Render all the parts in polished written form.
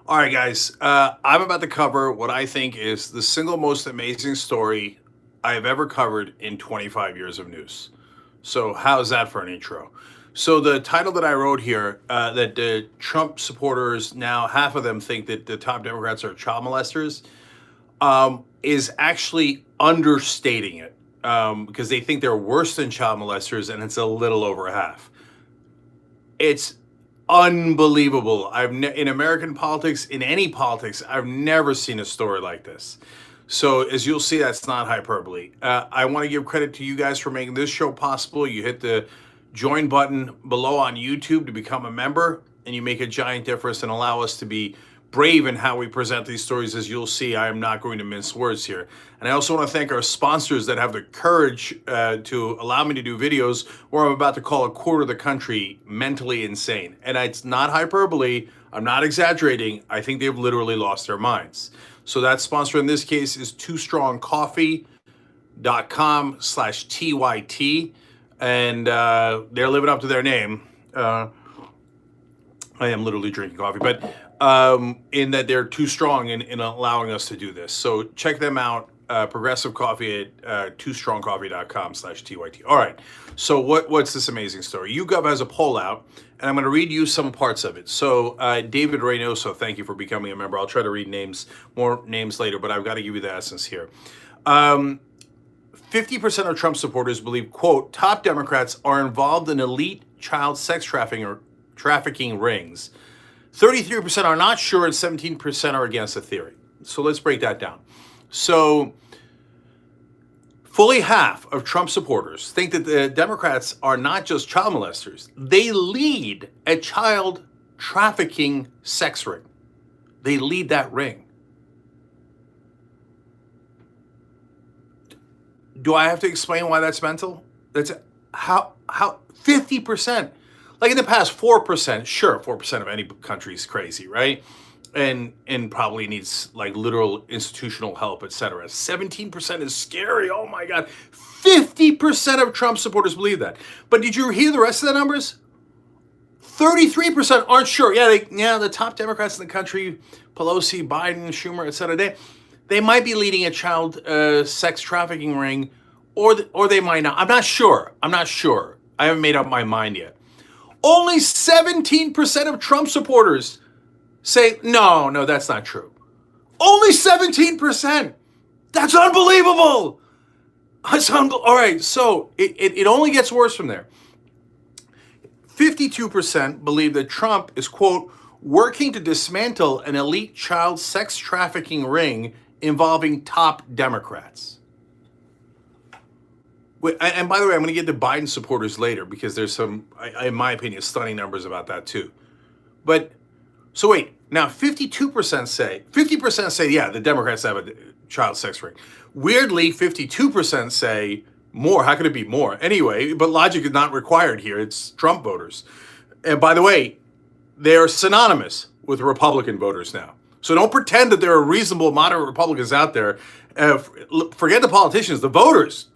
All right, guys. I'm about to cover what I think is the single most amazing story I have ever covered in 25 years of news. So, how's that for an intro? So, the title that I wrote here, that the Trump supporters now, half of them think that the top Democrats are child molesters, is actually understating it because they think they're worse than child molesters, and it's a little over half. It's unbelievable. In American politics, in any politics, I've never seen a story like this. So as you'll see, that's not hyperbole. I want to give credit to you guys for making this show possible. You hit the join button below on YouTube to become a member, and you make a giant difference and allow us to be brave in how we present these stories. As you'll see, I am not going to mince words here. And I also want to thank our sponsors that have the courage to allow me to do videos where I'm about to call a quarter of the country mentally insane. And it's not hyperbole. I'm not exaggerating. I think they've literally lost their minds. So that sponsor in this case is twostrongcoffee.com/TYT. And they're living up to their name. I am literally drinking coffee, but in that they're too strong in allowing us to do this. So check them out, Progressive Coffee at twostrongcoffee.com/TYT. All right, so what's this amazing story? YouGov has a poll out, and I'm going to read you some parts of it. So David Reynoso, thank you for becoming a member. I'll try to read more names later, but I've got to give you the essence here. 50% of Trump supporters believe, quote, top Democrats are involved in elite child sex trafficking rings. 33% are not sure, and 17% are against the theory. So let's break that down. So fully half of Trump supporters think that the Democrats are not just child molesters. They lead a child trafficking sex ring. They lead that ring. Do I have to explain why that's mental? That's how 50%. Like in the past, 4%, sure, 4% of any country is crazy, right? And probably needs like literal institutional help, etc. 17% is scary. Oh my God. 50% of Trump supporters believe that. But did you hear the rest of the numbers? 33% aren't sure. Yeah, the top Democrats in the country, Pelosi, Biden, Schumer, etc. They might be leading a child sex trafficking ring, or they might not. I'm not sure. I haven't made up my mind yet. Only 17% of Trump supporters say, no, that's not true. Only 17%. That's unbelievable. All right, so it only gets worse from there. 52% believe that Trump is, quote, working to dismantle an elite child sex trafficking ring involving top Democrats. And by the way, I'm going to get to Biden supporters later because there's some, in my opinion, stunning numbers about that too. But, so wait, now 50% say, yeah, the Democrats have a child sex ring. Weirdly, 52% say more. How could it be more? Anyway, but logic is not required here. It's Trump voters. And by the way, they're synonymous with Republican voters now. So don't pretend that there are reasonable, moderate Republicans out there. Forget the politicians, the voters.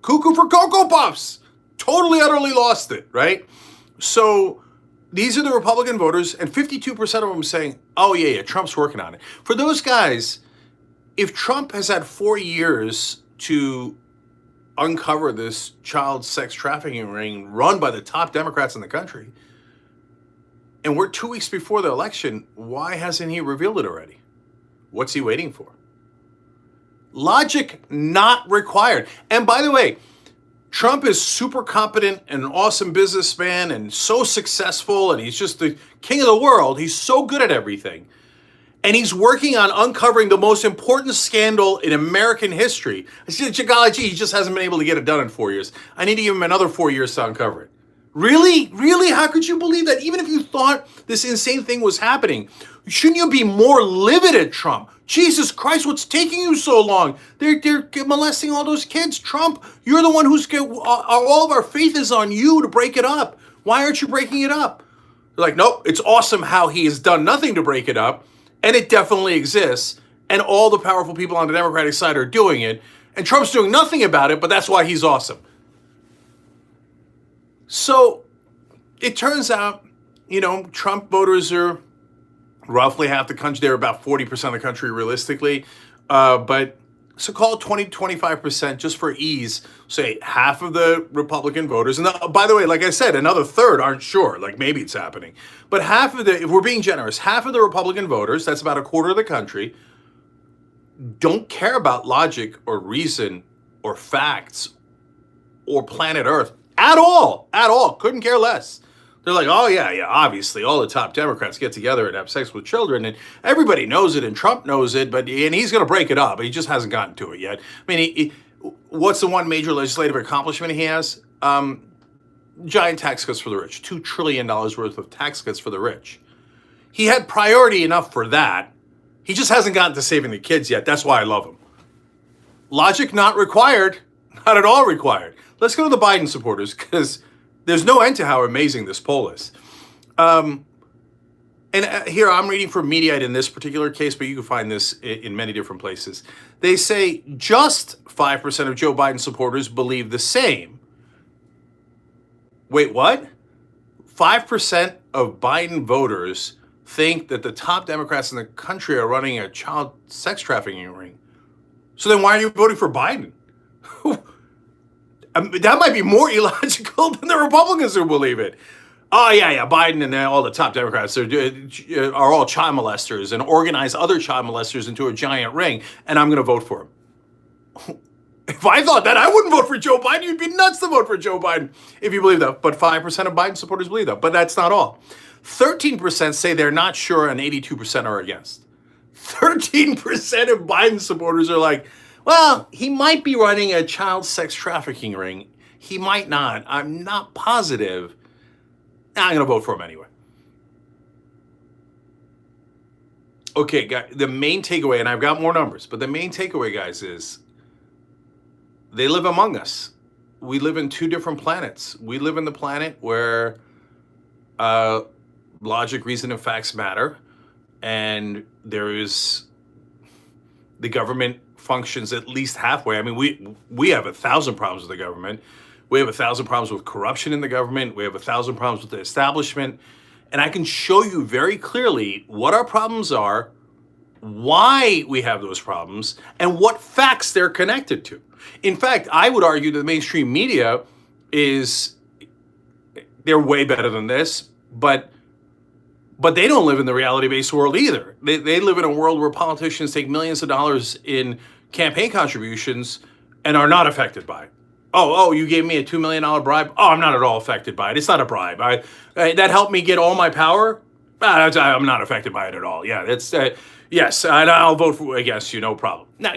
Cuckoo for Cocoa Puffs. Totally, utterly lost it, right? So these are the Republican voters, and 52% of them saying, oh, yeah, Trump's working on it. For those guys, if Trump has had 4 years to uncover this child sex trafficking ring run by the top Democrats in the country, and we're 2 weeks before the election, why hasn't he revealed it already? What's he waiting for? Logic not required. And by the way, Trump is super competent and an awesome businessman and so successful, and he's just the king of the world. He's so good at everything. And he's working on uncovering the most important scandal in American history. He just hasn't been able to get it done in 4 years. I need to give him another 4 years to uncover it. Really? Really? How could you believe that? Even if you thought this insane thing was happening, shouldn't you be more livid at Trump? Jesus Christ, what's taking you so long? They're molesting all those kids. Trump, you're the one who's, all of our faith is on you to break it up. Why aren't you breaking it up? They're like, nope, it's awesome how he has done nothing to break it up. And it definitely exists. And all the powerful people on the Democratic side are doing it. And Trump's doing nothing about it, but that's why he's awesome. So it turns out, Trump voters are roughly half the country. They're about 40% of the country realistically. But so call it 20, 25% just for ease. Say half of the Republican voters. And by the way, like I said, another third aren't sure. Like maybe it's happening. But half of the, if we're being generous, half of the Republican voters, that's about a quarter of the country, don't care about logic or reason or facts or planet Earth at all. At all. Couldn't care less. They're like, oh, yeah, obviously, all the top Democrats get together and have sex with children, and everybody knows it, and Trump knows it, and he's going to break it up. He just hasn't gotten to it yet. I mean, what's the one major legislative accomplishment he has? Giant tax cuts for the rich, $2 trillion worth of tax cuts for the rich. He had priority enough for that. He just hasn't gotten to saving the kids yet. That's why I love him. Logic not required, not at all required. Let's go to the Biden supporters, because there's no end to how amazing this poll is. And here I'm reading from Mediaite in this particular case, but you can find this in many different places. They say just 5% of Joe Biden supporters believe the same. Wait, what? 5% of Biden voters think that the top Democrats in the country are running a child sex trafficking ring. So then why are you voting for Biden? That might be more illogical than the Republicans who believe it. Oh, yeah, Biden and all the top Democrats are all child molesters and organize other child molesters into a giant ring, and I'm going to vote for him. If I thought that, I wouldn't vote for Joe Biden. You'd be nuts to vote for Joe Biden if you believe that. But 5% of Biden supporters believe that. But that's not all. 13% say they're not sure, and 82% are against. 13% of Biden supporters are like, well, he might be running a child sex trafficking ring. He might not. I'm not positive. I'm going to vote for him anyway. Okay, guys, the main takeaway, and I've got more numbers, but the main takeaway, guys, is they live among us. We live in two different planets. We live in the planet where logic, reason, and facts matter, and there is the government functions at least halfway. I mean, we have 1,000 problems with the government. We have 1,000 problems with corruption in the government. We have 1,000 problems with the establishment. And I can show you very clearly what our problems are, why we have those problems, and what facts they're connected to. In fact, I would argue that the mainstream media they're way better than this, but they don't live in the reality-based world either. They live in a world where politicians take millions of dollars in campaign contributions and are not affected by it. Oh, you gave me a $2 million bribe? Oh, I'm not at all affected by it. It's not a bribe. That helped me get all my power? I'm not affected by it at all. Yeah, yes, I'll vote against you, no problem. Now,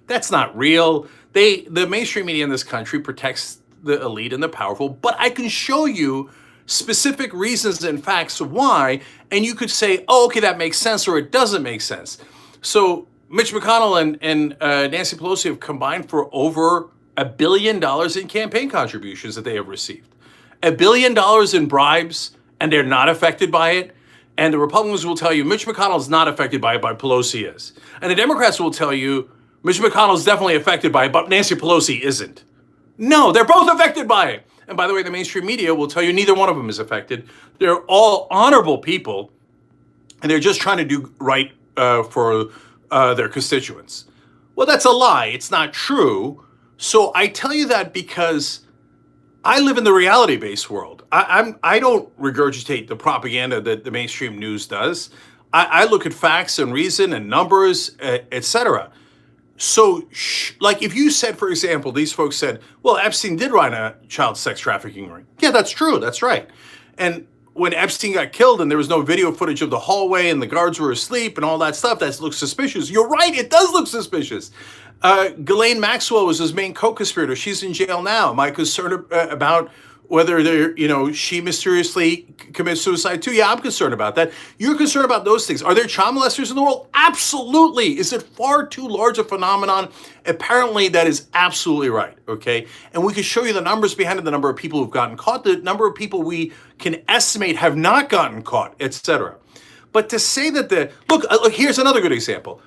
that's not real. The mainstream media in this country protects the elite and the powerful, but I can show you specific reasons and facts why, and you could say, oh, okay, that makes sense, or it doesn't make sense. So Mitch McConnell and Nancy Pelosi have combined for over $1 billion in campaign contributions that they have received. $1 billion in bribes, and they're not affected by it. And the Republicans will tell you Mitch McConnell is not affected by it, but Pelosi is. And the Democrats will tell you Mitch McConnell is definitely affected by it, but Nancy Pelosi isn't. No, they're both affected by it. And by the way, the mainstream media will tell you neither one of them is affected. They're all honorable people, and they're just trying to do right for their constituents. Well, that's a lie. It's not true. So I tell you that because I live in the reality-based world. I don't regurgitate the propaganda that the mainstream news does. I look at facts and reason and numbers, etc. So, like if you said, for example, these folks said, well, Epstein did run a child sex trafficking ring. Yeah, that's true. That's right. And when Epstein got killed and there was no video footage of the hallway and the guards were asleep and all that stuff, that looks suspicious. You're right. It does look suspicious. Ghislaine Maxwell was his main co-conspirator. She's in jail now. Am I concerned about whether she mysteriously commits suicide too? Yeah, I'm concerned about that. You're concerned about those things. Are there child molesters in the world? Absolutely. Is it far too large a phenomenon? Apparently, that is absolutely right, okay? And we can show you the numbers behind it, the number of people who've gotten caught, the number of people we can estimate have not gotten caught, etc. But to say that look, here's another good example.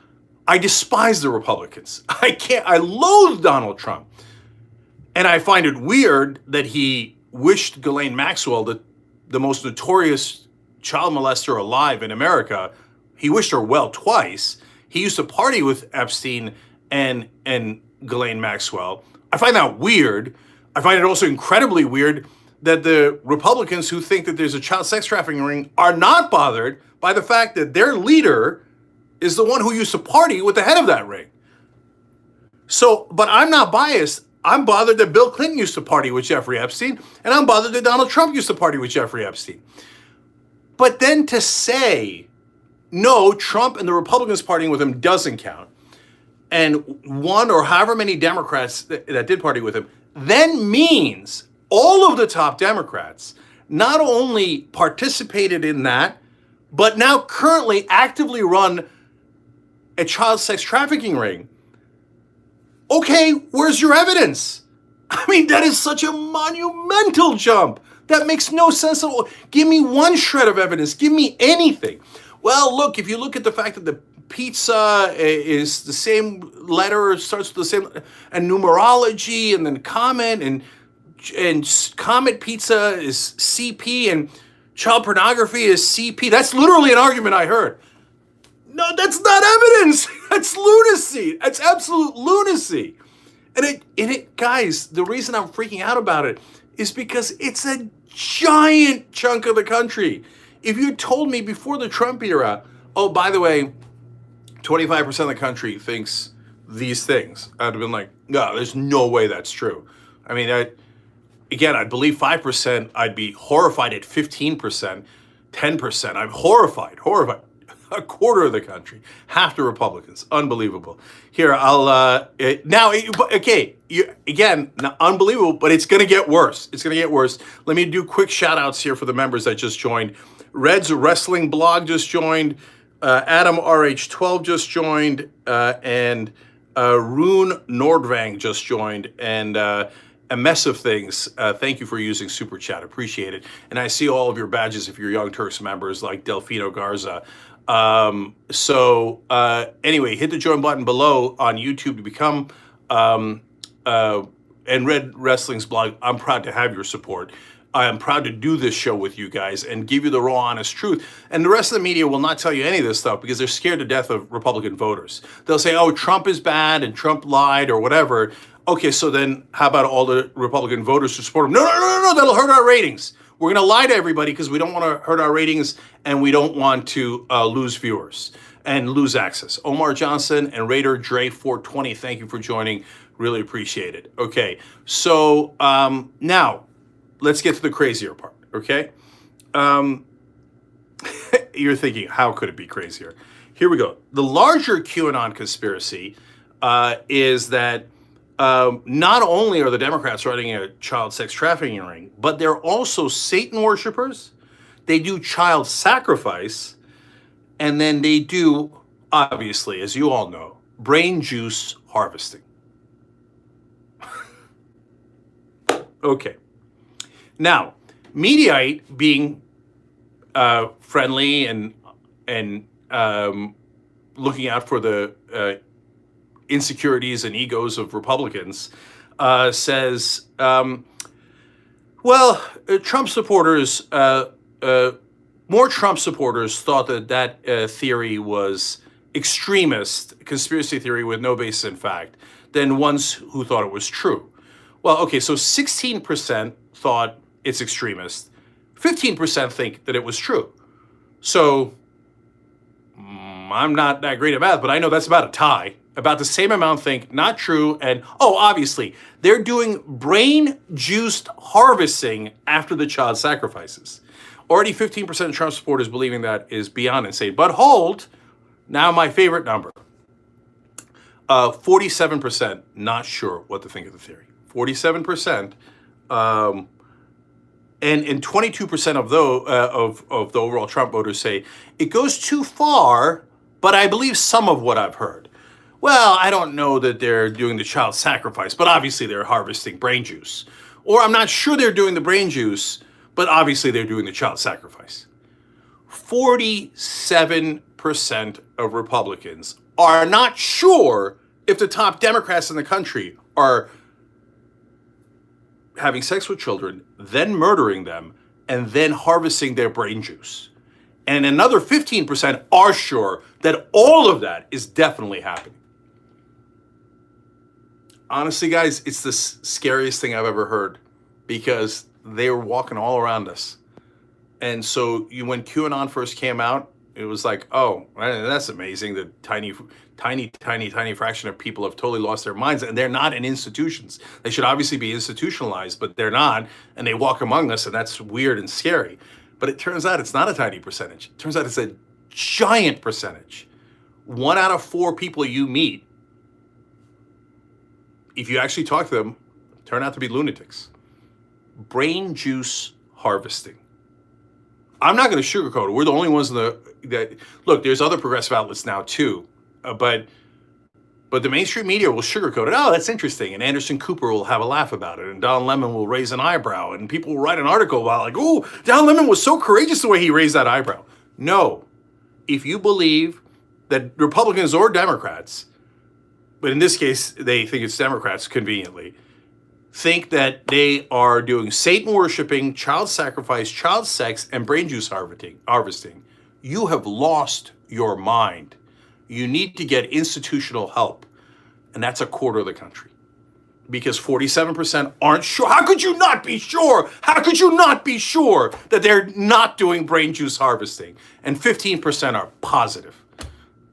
I despise the Republicans. I loathe Donald Trump. And I find it weird that he wished Ghislaine Maxwell, the most notorious child molester alive in America, he wished her well twice. He used to party with Epstein and Ghislaine Maxwell. I find that weird. I find it also incredibly weird that the Republicans who think that there's a child sex trafficking ring are not bothered by the fact that their leader is the one who used to party with the head of that ring. So, but I'm not biased. I'm bothered that Bill Clinton used to party with Jeffrey Epstein, and I'm bothered that Donald Trump used to party with Jeffrey Epstein. But then to say, no, Trump and the Republicans partying with him doesn't count, and one or however many Democrats that did party with him, then means all of the top Democrats not only participated in that, but now currently actively run a child sex trafficking ring. Okay, where's your evidence? I mean, that is such a monumental jump. That makes no sense at all. Give me one shred of evidence. Give me anything. Well, look, if you look at the fact that the pizza is the same letter, starts with the same, and numerology, and then Comet, and Comet Pizza is CP, and child pornography is CP. That's literally an argument I heard. No, that's not evidence. That's lunacy. That's absolute lunacy. And it, guys, the reason I'm freaking out about it is because it's a giant chunk of the country. If you told me before the Trump era, oh, by the way, 25% of the country thinks these things, I'd have been like, no, there's no way that's true. I mean, I'd believe 5%. I'd be horrified at 15%, 10%. I'm horrified. A quarter of the country, half the Republicans. Unbelievable. Here, unbelievable, but it's going to get worse. It's going to get worse. Let me do quick shout outs here for the members that just joined. Red's Wrestling Blog just joined. Adam RH12 just joined. And Rune Nordvang just joined. And a mess of things. Thank you for using Super Chat. Appreciate it. And I see all of your badges if you're Young Turks members like Delfino Garza. Anyway, hit the join button below on YouTube to become and Red Wrestling's blog. I'm proud to have your support. I am proud to do this show with you guys and give you the raw, honest truth. And the rest of the media will not tell you any of this stuff because they're scared to death of Republican voters. They'll say, oh, Trump is bad and Trump lied or whatever. Okay, so then how about all the Republican voters who support him? No, that'll hurt our ratings. We're going to lie to everybody because we don't want to hurt our ratings and we don't want to lose viewers and lose access. Omar Johnson and Raider Dre 420, thank you for joining. Really appreciate it. Okay, so now let's get to the crazier part, okay? You're thinking, how could it be crazier? Here we go. The larger QAnon conspiracy is that not only are the Democrats running a child sex trafficking ring, but they're also Satan worshipers. They do child sacrifice, and then they do, obviously, as you all know, brain juice harvesting. Okay. Now, Mediaite being friendly and looking out for the insecurities and egos of Republicans, says, Trump supporters, more Trump supporters thought that theory was extremist, conspiracy theory with no basis in fact, than ones who thought it was true. Well, okay, so 16% thought it's extremist, 15% think that it was true. So I'm not that great at math, but I know that's about a tie. About the same amount think not true, and obviously they're doing brain-juiced harvesting after the child sacrifices. Already 15% of Trump supporters believing that is beyond insane. But hold, now my favorite number. 47% not sure what to think of the theory. 47%, and 22% of the overall Trump voters say it goes too far, but I believe some of what I've heard. Well, I don't know that they're doing the child sacrifice, but obviously they're harvesting brain juice. Or I'm not sure they're doing the brain juice, but obviously they're doing the child sacrifice. 47% of Republicans are not sure if the top Democrats in the country are having sex with children, then murdering them, and then harvesting their brain juice. And another 15% are sure that all of that is definitely happening. Honestly, guys, it's the scariest thing I've ever heard, because they were walking all around us. And so when QAnon first came out, it was like, oh, that's amazing. The tiny fraction of people have totally lost their minds, and they're not in institutions. They should obviously be institutionalized, but they're not, and they walk among us, and that's weird and scary. But it turns out it's not a tiny percentage. It turns out it's a giant percentage. 1 out of 4 people you meet, if you actually talk to them, turn out to be lunatics. Brain juice harvesting. I'm not going to sugarcoat it. We're the only ones that look. There's other progressive outlets now too, but the mainstream media will sugarcoat it. Oh, that's interesting, and Anderson Cooper will have a laugh about it, and Don Lemon will raise an eyebrow, and people will write an article about like, oh, Don Lemon was so courageous the way he raised that eyebrow. No, if you believe that Republicans or Democrats, but in this case they think it's Democrats conveniently, think that they are doing Satan worshiping, child sacrifice, child sex, and brain juice harvesting, you have lost your mind. You need to get institutional help. And that's a quarter of the country. Because 47% aren't sure. How could you not be sure? How could you not be sure that they're not doing brain juice harvesting? And 15% are positive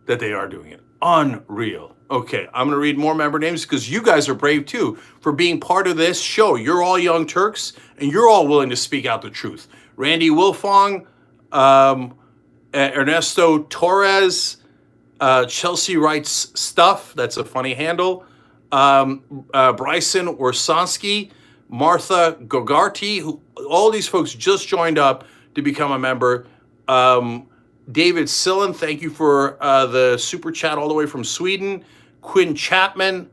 that they are doing it. Unreal. Okay, I'm going to read more member names because you guys are brave too for being part of this show. You're all young Turks, and you're all willing to speak out the truth. Randy Wilfong, Ernesto Torres, Chelsea writes stuff. That's a funny handle. Bryson Orsonsky, Martha Gogarty, all these folks just joined up to become a member. David Sillen, thank you for the super chat all the way from Sweden. Quinn Chapman,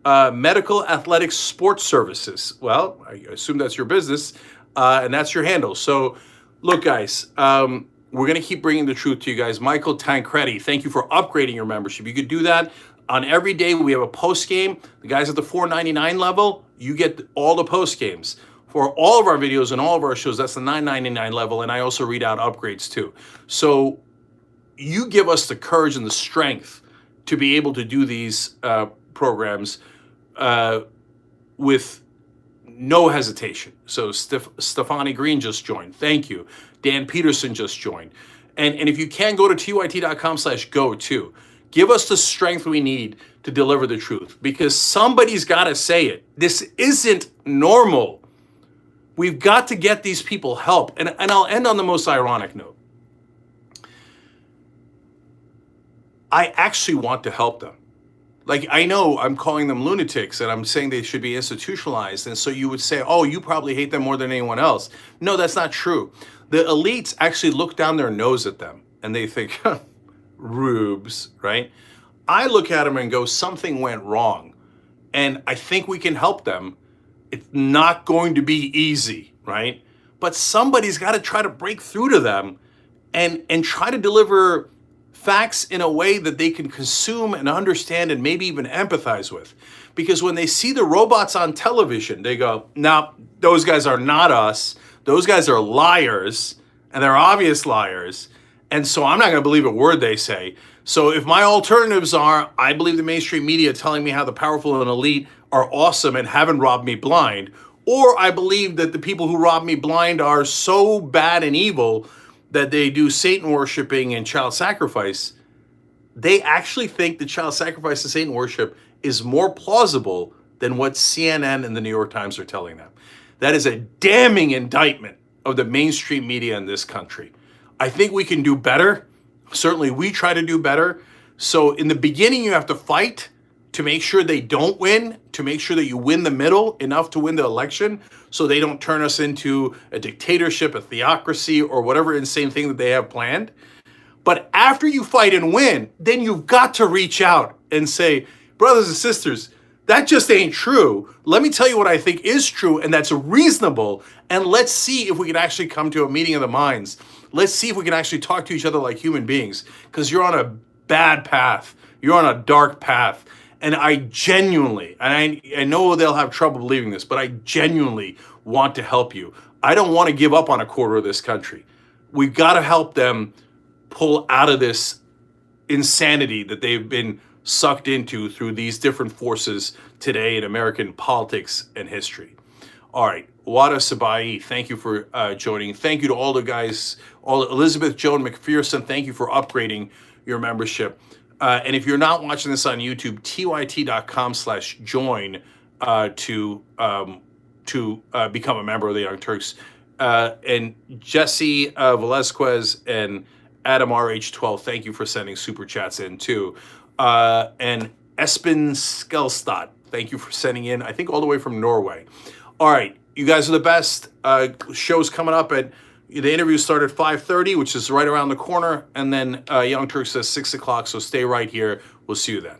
Medical Athletics Sports Services. Well, I assume that's your business, and that's your handle. So, look, guys, we're going to keep bringing the truth to you guys. Michael Tancredi, thank you for upgrading your membership. You could do that on every day. We have a post game. The guys at the $4.99 level, you get all the post games. For all of our videos and all of our shows, that's the $9.99 level, and I also read out upgrades too. So you give us the courage and the strength to be able to do these programs with no hesitation. So Stefani Green just joined. Thank you. Dan Peterson just joined. And if you can, go to tyt.com/go too. Give us the strength we need to deliver the truth, because somebody's got to say it. This isn't normal. We've got to get these people help. And I'll end on the most ironic note. I actually want to help them. Like, I know I'm calling them lunatics and I'm saying they should be institutionalized. And so you would say, oh, you probably hate them more than anyone else. No, that's not true. The elites actually look down their nose at them and they think, huh, rubes, right? I look at them and go, something went wrong. And I think we can help them. It's not going to be easy, right? But somebody's got to try to break through to them and try to deliver facts in a way that they can consume and understand and maybe even empathize with. Because when they see the robots on television, they go, no, those guys are not us. Those guys are liars, and they're obvious liars. And so I'm not going to believe a word they say. So if my alternatives are, I believe the mainstream media telling me how the powerful and elite are awesome and haven't robbed me blind, or I believe that the people who rob me blind are so bad and evil that they do Satan worshiping and child sacrifice, they actually think that child sacrifice and Satan worship is more plausible than what CNN and the New York Times are telling them. That is a damning indictment of the mainstream media in this country. I think we can do better. Certainly we try to do better. So in the beginning, you have to fight to make sure they don't win, to make sure that you win the middle enough to win the election so they don't turn us into a dictatorship, a theocracy, or whatever insane thing that they have planned. But after you fight and win, then you've got to reach out and say, brothers and sisters, that just ain't true. Let me tell you what I think is true, and that's reasonable, and let's see if we can actually come to a meeting of the minds. Let's see if we can actually talk to each other like human beings, because you're on a bad path. You're on a dark path. And I genuinely, and I know they'll have trouble believing this, but I genuinely want to help you. I don't want to give up on a quarter of this country. we've got to help them pull out of this insanity that they've been sucked into through these different forces today in American politics and history. All right, Wada Sabai, thank you for joining. Thank you to all the guys, all Elizabeth Joan McPherson, thank you for upgrading your membership. And if you're not watching this on YouTube, tyt.com/join to become a member of the Young Turks. And Jesse Velasquez and Adam RH12, thank you for sending super chats in too. And Espen Skelstad, thank you for sending in, I think all the way from Norway. All right, you guys are the best. Show's coming up at, the interview started at 5:30, which is right around the corner. And then Young Turks says 6 o'clock, so stay right here. We'll see you then.